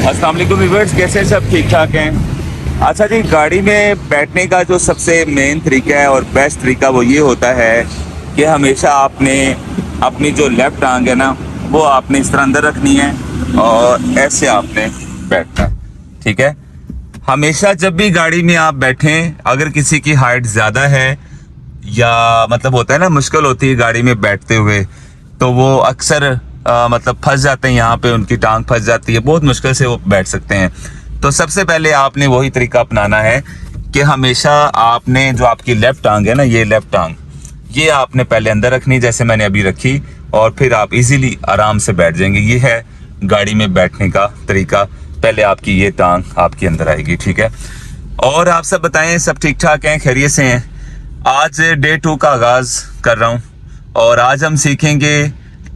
अस्सलाम वालेकुम व्यूअर्स, कैसे सब ठीक ठाक हैं। अच्छा जी, गाड़ी में बैठने का जो सबसे मेन तरीका है और बेस्ट तरीका वो ये होता है कि हमेशा आपने अपनी जो लेफ्ट टांग है ना वो आपने इस तरह अंदर रखनी है और ऐसे आपने बैठना, ठीक है। हमेशा जब भी गाड़ी में आप बैठें, अगर किसी की हाइट ज़्यादा है या मतलब होता है ना मुश्किल होती है गाड़ी में बैठते हुए, तो वो अक्सर मतलब फंस जाते हैं, यहाँ पे उनकी टांग फंस जाती है, बहुत मुश्किल से वो बैठ सकते हैं। तो सबसे पहले आपने वही तरीका अपनाना है कि हमेशा आपने जो आपकी लेफ्ट टांग है ना, ये लेफ्ट टांग ये आपने पहले अंदर रखनी जैसे मैंने अभी रखी, और फिर आप इजीली आराम से बैठ जाएंगे। ये है गाड़ी में बैठने का तरीका। पहले आपकी ये टांग आपके अंदर आएगी, ठीक है। और आप सब बताएं, सब ठीक ठाक हैं, खैरियत से हैं। आज डे 2 का आगाज कर रहा हूँ और आज हम सीखेंगे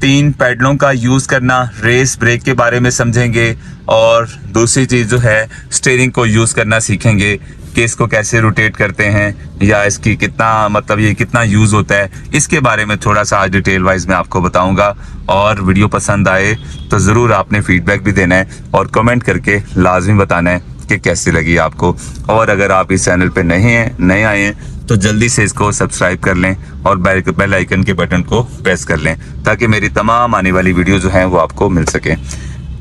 3 पैडलों का यूज़ करना, रेस ब्रेक के बारे में समझेंगे, और दूसरी चीज़ जो है स्टीयरिंग को यूज़ करना सीखेंगे कि इसको कैसे रोटेट करते हैं या इसकी कितना मतलब ये कितना यूज़ होता है, इसके बारे में थोड़ा सा आज डिटेल वाइज मैं आपको बताऊंगा। और वीडियो पसंद आए तो ज़रूर आपने फीडबैक भी देना है और कमेंट करके लाजमी बताना है कि कैसी लगी आपको। और अगर आप इस चैनल पे नए आए हैं तो जल्दी से इसको सब्सक्राइब कर लें और बेल आइकन के बटन को प्रेस कर लें ताकि मेरी तमाम आने वाली वीडियो जो हैं वो आपको मिल सके।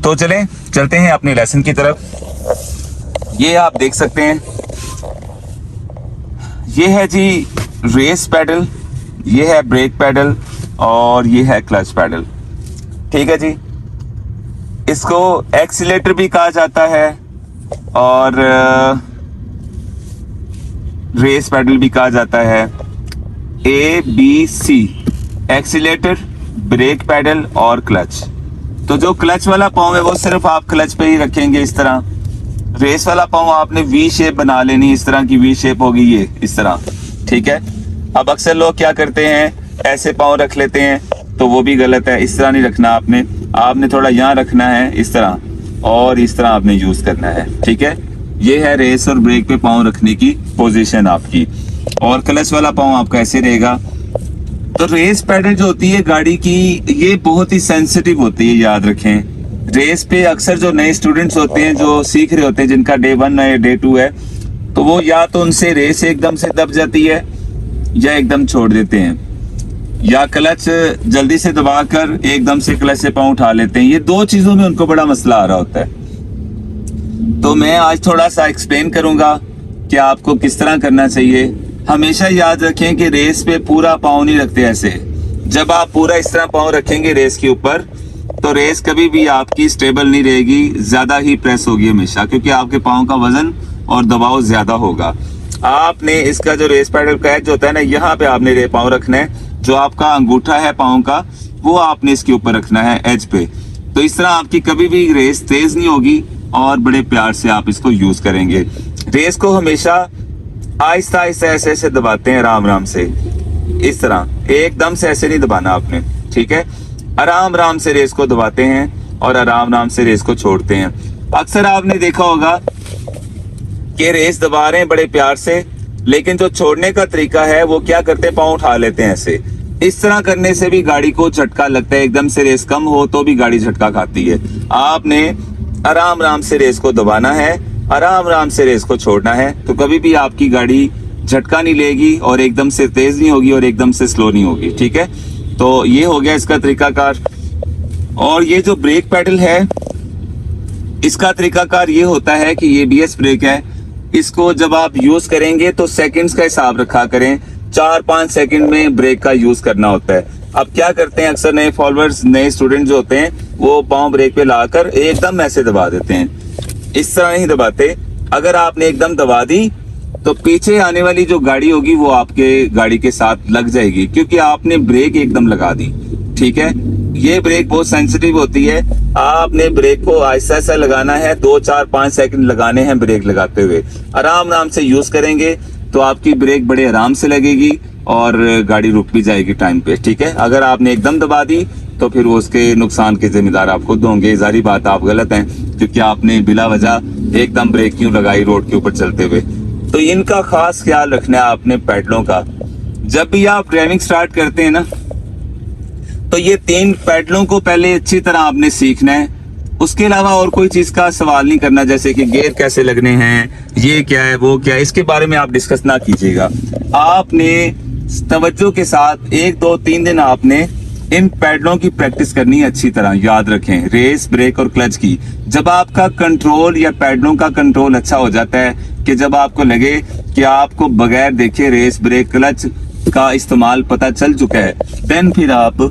तो चलते हैं अपने लेसन की तरफ। ये आप देख सकते हैं, ये है जी रेस पैडल, ये है ब्रेक पैडल और ये है क्लच पैडल, ठीक है जी। इसको एक्सीलेटर भी कहा जाता है और रेस पैडल भी कहा जाता है। ABC, एक्सीलेटर, ब्रेक पैडल और क्लच। तो जो क्लच वाला पाँव है वो सिर्फ आप क्लच पे ही रखेंगे इस तरह। रेस वाला पाँव आपने वी शेप बना लेनी, इस तरह की वी शेप होगी ये इस तरह, ठीक है। अब अक्सर लोग क्या करते हैं, ऐसे पाँव रख लेते हैं, तो वो भी गलत है। इस तरह नहीं रखना आपने थोड़ा यहाँ रखना है इस तरह, और इस तरह आपने यूज करना है, ठीक है। ये है रेस और ब्रेक पे पाँव रखने की पोजीशन आपकी। और क्लच वाला पाँव आपका ऐसे रहेगा। तो रेस पैडल जो होती है गाड़ी की, ये बहुत ही सेंसिटिव होती है, याद रखें। रेस पे अक्सर जो नए स्टूडेंट्स होते हैं जो सीख रहे होते हैं, जिनका डे 1 है डे 2 है, तो वो या तो उनसे रेस एकदम से दब जाती है या एकदम छोड़ देते हैं, या क्लच जल्दी से दबाकर एकदम से क्लच से पाँव उठा लेते हैं। ये 2 चीजों में उनको बड़ा मसला आ रहा होता है। तो मैं आज थोड़ा सा एक्सप्लेन करूंगा कि आपको किस तरह करना चाहिए। हमेशा याद रखें कि रेस पे पूरा पाँव नहीं रखते ऐसे। जब आप पूरा इस तरह पाँव रखेंगे रेस के ऊपर, तो रेस कभी भी आपकी स्टेबल नहीं रहेगी, ज्यादा ही प्रेस होगी हमेशा, क्योंकि आपके पाँव का वजन और दबाव ज्यादा होगा। आपने इसका जो रेस पैडल का एज होता है ना, यहाँ पे आपने पाँव रखना है। जो आपका अंगूठा है पाँव का, वो आपने इसके ऊपर रखना है एज पे। तो इस तरह आपकी कभी भी रेस तेज नहीं होगी और बड़े प्यार से आप इसको यूज करेंगे। रेस को हमेशा आहिस्ता आहिस्ता ऐसे ऐसे दबाते हैं, आराम आराम से, इस तरह एकदम से ऐसे नहीं दबाना आपने, ठीक है। आराम आराम से रेस को दबाते हैं और आराम आराम से रेस को छोड़ते हैं। अक्सर आपने देखा होगा कि रेस दबा रहे हैं बड़े प्यार से, लेकिन जो छोड़ने का तरीका है वो क्या करते हैं, पाँव उठा लेते हैं ऐसे। इस तरह करने से भी गाड़ी को झटका लगता है, एकदम से रेस कम हो तो भी गाड़ी झटका खाती है। आपने आराम आराम से रेस को दबाना है, आराम आराम से रेस को छोड़ना है, तो कभी भी आपकी गाड़ी झटका नहीं लेगी और एकदम से तेज नहीं होगी और एकदम से स्लो नहीं होगी, ठीक है। तो ये हो गया इसका तरीकाकार। और ये जो ब्रेक पैडल है, इसका तरीकाकार ये होता है कि ये ABS ब्रेक है। इसको जब आप यूज करेंगे तो सेकंड्स का हिसाब रखा करें, 4-5 सेकंड में ब्रेक का यूज करना होता है। अब क्या करते हैं अक्सर नए फॉलोअर्स, नए स्टूडेंट जो होते हैं, वो पाँव ब्रेक पे लाकर एकदम ऐसे दबा देते हैं। इस तरह नहीं दबाते। अगर आपने एकदम दबा दी तो पीछे आने वाली जो गाड़ी होगी वो आपके गाड़ी के साथ लग जाएगी, क्योंकि आपने ब्रेक एकदम लगा दी, ठीक है। ये ब्रेक बहुत सेंसिटिव होती है। आपने ब्रेक को आहिस्ता आहिस्ता लगाना है, 2-4-5 सेकंड लगाने हैं ब्रेक लगाते हुए। आराम आराम से यूज करेंगे तो आपकी ब्रेक बड़े आराम से लगेगी और गाड़ी रुक भी जाएगी टाइम पे, ठीक है। अगर आपने एकदम दबा दी तो फिर उसके नुकसान के जिम्मेदार आप खुद होंगे। जारी बात, आप गलत हैं, क्योंकि आपने बिला वजह एकदम ब्रेक क्यों लगाई रोड के ऊपर चलते हुए। तो इनका खास ख्याल रखना है आपने पैडलों का। जब भी आप ड्राइविंग स्टार्ट करते हैं ना, तो ये 3 पैडलों को पहले अच्छी तरह आपने सीखना है। उसके अलावा और कोई चीज का सवाल नहीं करना, जैसे कि गियर कैसे लगने हैं, ये क्या है वो क्या है, इसके बारे में आप डिस्कस ना कीजिएगा। आपने तवज्जो के साथ 1 2 3 दिन आपने इन पैडलों की प्रैक्टिस करनी है अच्छी तरह। याद रखें, रेस, ब्रेक और क्लच की। जब आपका कंट्रोल या पैडलों का कंट्रोल अच्छा हो जाता है कि जब आपको लगे कि आपको बगैर देखे रेस, ब्रेक, क्लच का इस्तेमाल पता चल चुका है, देन फिर आप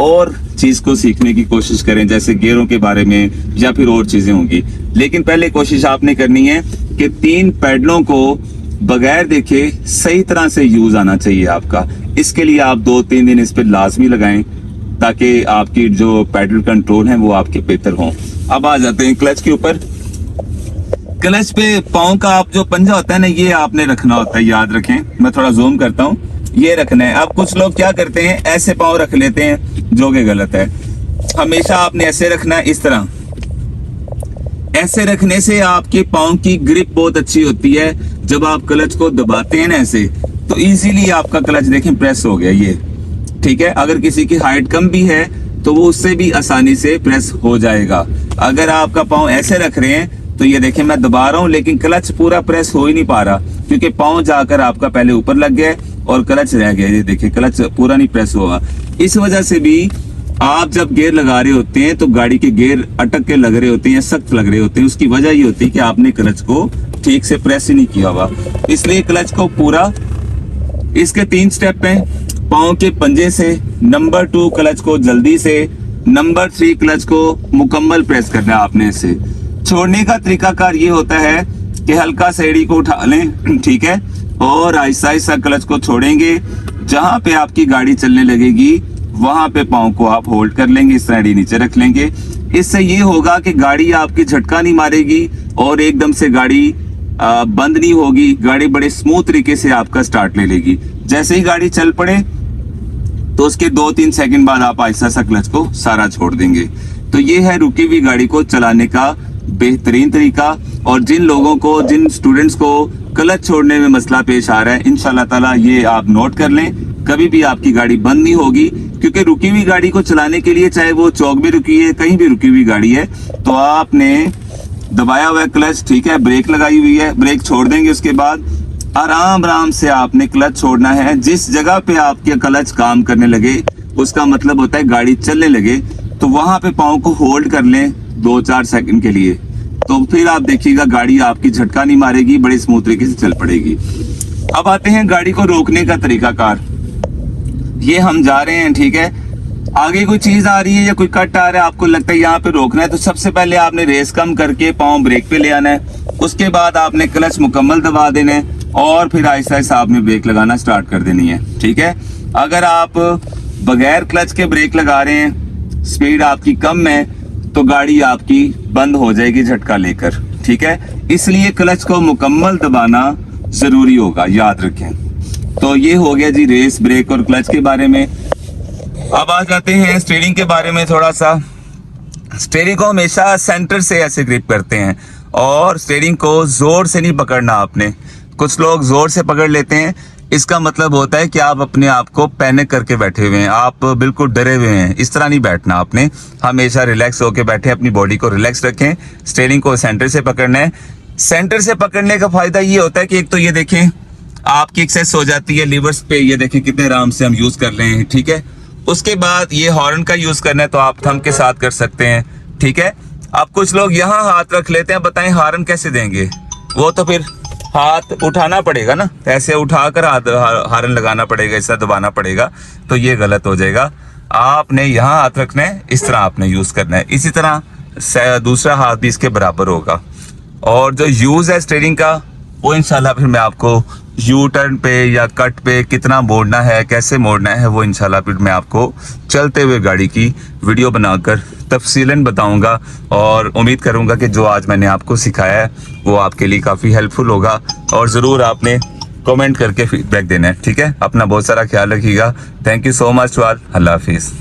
और चीज को सीखने की कोशिश करें, जैसे गियरों के बारे में या फिर और चीजें होंगी। लेकिन पहले कोशिश आपने करनी है कि 3 पैडलों को बगैर देखे सही तरह से यूज आना चाहिए आपका। इसके लिए आप 2-3 दिन इस पे लाजमी लगाएं ताकि आपकी जो पैडल कंट्रोल है वो आपके बेहतर हों। अब आ जाते हैं क्लच के ऊपर। क्लच पे पाँव का आप जो पंजा होता है ना, ये आपने रखना होता है, याद रखें। मैं थोड़ा जूम करता हूँ, ये रखना है। अब कुछ लोग क्या करते हैं, ऐसे पाँव रख लेते हैं, जो कि गलत है। हमेशा आपने ऐसे रखना है, इस तरह। ऐसे रखने से आपके पाँव की ग्रिप बहुत अच्छी होती है। जब आप क्लच को दबाते हैं ना ऐसे, तो इजीली आपका क्लच देखें प्रेस हो गया, ये ठीक है। अगर किसी की हाइट कम भी है तो वो उससे भी आसानी से प्रेस हो जाएगा। अगर आपका पाँव ऐसे रख रहे हैं तो ये देखें, मैं दबा रहा हूँ लेकिन क्लच पूरा प्रेस हो ही नहीं पा रहा, क्योंकि पाँव जाकर आपका पहले ऊपर लग गया और क्लच रह गया। ये देखिए, क्लच पूरा नहीं प्रेस हुआ। इस वजह से भी आप जब गियर लगा रहे होते हैं तो गाड़ी के गियर अटक के लग रहे होते हैं या सख्त लग रहे होते हैं। उसकी वजह ये होती है कि आपने क्लच को ठीक से प्रेस ही नहीं किया हुआ। इसलिए क्लच को पूरा, इसके 3 स्टेप हैं। पाँव के पंजे से, नंबर 2 क्लच को जल्दी से, नंबर 3 क्लच को मुकम्मल प्रेस करना है आपने। इसे छोड़ने का तरीकाकार ये होता है कि हल्का सा एड़ी को उठा लें, ठीक है, और आहिस्ता आहिस्ता क्लच को छोड़ेंगे। जहां पे आपकी गाड़ी चलने लगेगी वहां पे पाँव को आप होल्ड कर लेंगे, इस तरह एड़ी नीचे रख लेंगे। इससे ये होगा कि गाड़ी आपकी झटका नहीं मारेगी और एकदम से गाड़ी बंद नहीं होगी। गाड़ी बड़े स्मूथ तरीके से आपका स्टार्ट ले लेगी। जैसे ही गाड़ी चल पड़े तो उसके 2-3 सेकंड बाद आप आहिस्ता सा क्लच को सारा छोड़ देंगे। तो ये है रुकी हुई गाड़ी को चलाने का बेहतरीन तरीका। और जिन लोगों को, जिन स्टूडेंट्स को क्लच छोड़ने में मसला पेश आ रहा है, इंशाल्लाह ताला ये आप नोट कर लें, कभी भी आपकी गाड़ी बंद नहीं होगी। क्योंकि रुकी हुई गाड़ी को चलाने के लिए, चाहे वो चौक में रुकी है, कहीं भी रुकी हुई गाड़ी है, तो आपने दबाया हुआ है क्लच, ठीक है, ब्रेक लगाई हुई है, ब्रेक छोड़ देंगे। उसके बाद आराम आराम से आपने क्लच छोड़ना है। जिस जगह पे आपके क्लच काम करने लगे, उसका मतलब होता है गाड़ी चलने लगे, तो वहां पे पाँव को होल्ड कर लें 2-4 सेकंड के लिए। तो फिर आप देखिएगा गाड़ी आपकी झटका नहीं मारेगी, बड़े स्मूथ तरीके से चल पड़ेगी। अब आते हैं गाड़ी को रोकने का तरीकाकार। ये हम जा रहे हैं, ठीक है, आगे कोई चीज आ रही है या कोई कट आ रहा है, आपको लगता है यहाँ पे रोकना है, तो सबसे पहले आपने रेस कम करके पाँव ब्रेक पे ले आना है। उसके बाद आपने क्लच मुकम्मल दबा देना है और फिर आहिस्ता आहिस्ता आपने ब्रेक लगाना स्टार्ट कर देनी है, ठीक है। अगर आप बगैर क्लच के ब्रेक लगा रहे हैं, स्पीड आपकी कम है, तो गाड़ी आपकी बंद हो जाएगी झटका लेकर, ठीक है। इसलिए क्लच को मुकम्मल दबाना जरूरी होगा, याद रखें। तो ये हो गया जी रेस, ब्रेक और क्लच के बारे में। अब आ जाते हैं स्टीयरिंग के बारे में थोड़ा सा। स्टीयरिंग को हमेशा सेंटर से ऐसे ग्रिप करते हैं और स्टीयरिंग को जोर से नहीं पकड़ना आपने। कुछ लोग जोर से पकड़ लेते हैं, इसका मतलब होता है कि आप अपने आप को पैनिक करके बैठे हुए हैं, आप बिल्कुल डरे हुए हैं। इस तरह नहीं बैठना आपने, हमेशा रिलैक्स होकर बैठे, अपनी बॉडी को रिलैक्स रखें। स्टीयरिंग को सेंटर से पकड़ना है। सेंटर से पकड़ने का फायदा ये होता है कि एक तो ये देखें आपकी एक्सेस हो जाती है लीवर्स पे, ये देखें कितने आराम से हम यूज कर रहे हैं, ठीक है। उसके बाद ये हॉर्न का यूज करना है तो आप थंब के साथ कर सकते हैं, ठीक है। अब कुछ लोग यहाँ हाथ रख लेते हैं, बताएं हॉर्न कैसे देंगे? वो तो फिर हाथ उठाना पड़ेगा ना, ऐसे उठाकर हॉर्न लगाना पड़ेगा, ऐसा दबाना पड़ेगा, तो ये गलत हो जाएगा। आपने यहाँ हाथ रखना है, इस तरह आपने यूज करना है। इसी तरह दूसरा हाथ भी इसके बराबर होगा। और जो यूज है स्टीयरिंग का, वो इंशाल्लाह फिर मैं आपको यू टर्न पे या कट पे कितना मोड़ना है, कैसे मोड़ना है, वो इंशाल्लाह फिर मैं आपको चलते हुए गाड़ी की वीडियो बनाकर तफसीलन बताऊंगा। और उम्मीद करूंगा कि जो आज मैंने आपको सिखाया है वो आपके लिए काफ़ी हेल्पफुल होगा। और ज़रूर आपने कमेंट करके फीडबैक देना है, ठीक है। अपना बहुत सारा ख्याल रखिएगा। Thank you so much. Allah हाफिज़।